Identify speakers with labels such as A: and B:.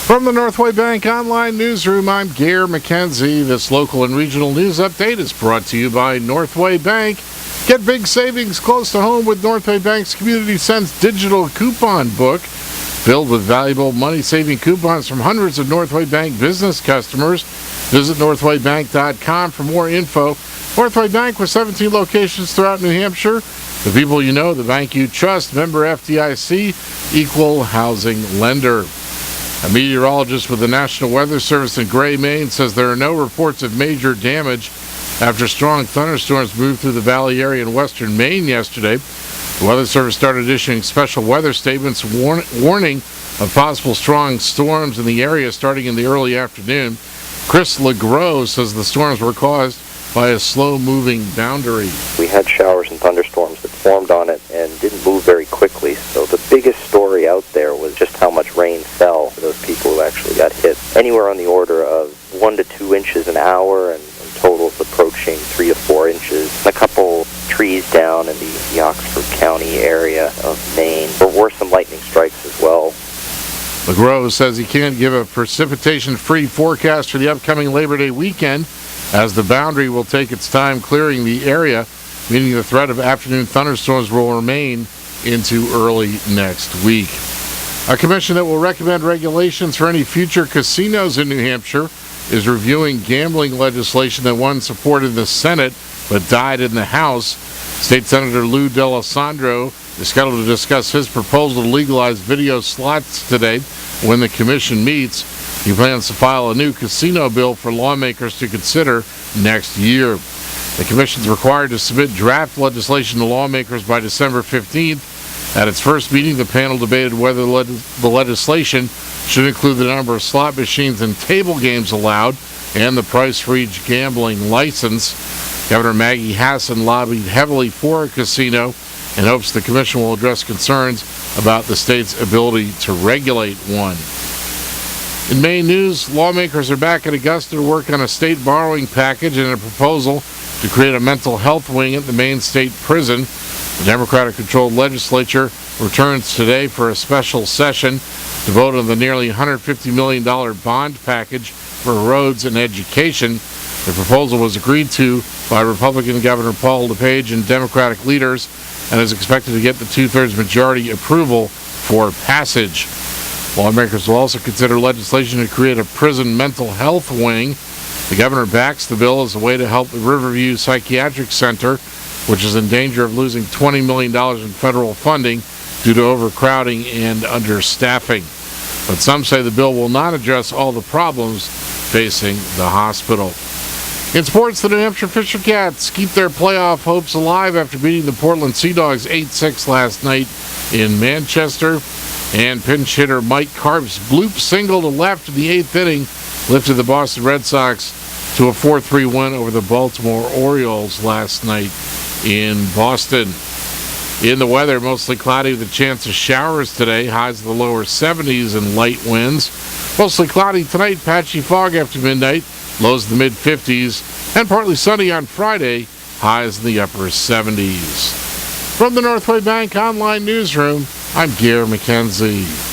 A: From the Northway Bank Online Newsroom, I'm Gare McKenzie. This local and regional news update is brought to you by Northway Bank. Get big savings close to home with Northway Bank's Community Sense digital coupon book, filled with valuable money-saving coupons from hundreds of Northway Bank business customers. Visit northwaybank.com for more info. Northway Bank with 17 locations throughout New Hampshire. The people you know, the bank you trust, member FDIC, equal housing lender. A meteorologist with the National Weather Service in Gray, Maine, says there are no reports of major damage after strong thunderstorms moved through the valley area in western Maine yesterday. The Weather Service started issuing special weather statements warning of possible strong storms in the area starting in the early afternoon. Chris LeGros says the storms were caused by a slow-moving boundary.
B: We had showers and thunderstorms that formed on it and didn't move very quickly, so the biggest story out there was just how much rain fell for those people who actually got hit. Anywhere on the order of 1 to 2 inches an hour, and totals approaching 3 to 4 inches. A couple trees down in the Oxford County area of Maine. There were some lightning strikes as well.
A: LeGros says he can't give a precipitation-free forecast for the upcoming Labor Day weekend, as the boundary will take its time clearing the area, meaning the threat of afternoon thunderstorms will remain into early next week. A commission that will recommend regulations for any future casinos in New Hampshire is reviewing gambling legislation that won support in the Senate but died in the House. State Senator Lou D'Alessandro is scheduled to discuss his proposal to legalize video slots today when the commission meets. He plans to file a new casino bill for lawmakers to consider next year. The commission is required to submit draft legislation to lawmakers by December 15th. At its first meeting, the panel debated whether the legislation should include the number of slot machines and table games allowed and the price for each gambling license. Governor Maggie Hassan lobbied heavily for a casino and hopes the commission will address concerns about the state's ability to regulate one. In Maine news, lawmakers are back at Augusta to work on a state borrowing package and a proposal to create a mental health wing at the Maine State Prison. The Democratic-controlled legislature returns today for a special session to vote on the nearly $150 million bond package for roads and education. The proposal was agreed to by Republican Governor Paul DePage and Democratic leaders and is expected to get the two-thirds majority approval for passage. Lawmakers will also consider legislation to create a prison mental health wing. The governor backs the bill as a way to help the Riverview Psychiatric Center, which is in danger of losing $20 million in federal funding due to overcrowding and understaffing. But some say the bill will not address all the problems facing the hospital. In sports, the New Hampshire Fisher Cats keep their playoff hopes alive after beating the Portland Sea Dogs 8-6 last night in Manchester. And pinch hitter Mike Karp's bloop single to left in the 8th inning lifted the Boston Red Sox to a 4-3 win over the Baltimore Orioles last night in Boston. In the weather, mostly cloudy with a chance of showers today. Highs in the lower 70s and light winds. Mostly cloudy tonight, patchy fog after midnight. Lows in the mid-50s. And partly sunny on Friday. Highs in the upper 70s. From the Northway Bank Online Newsroom, I'm Gare McKenzie.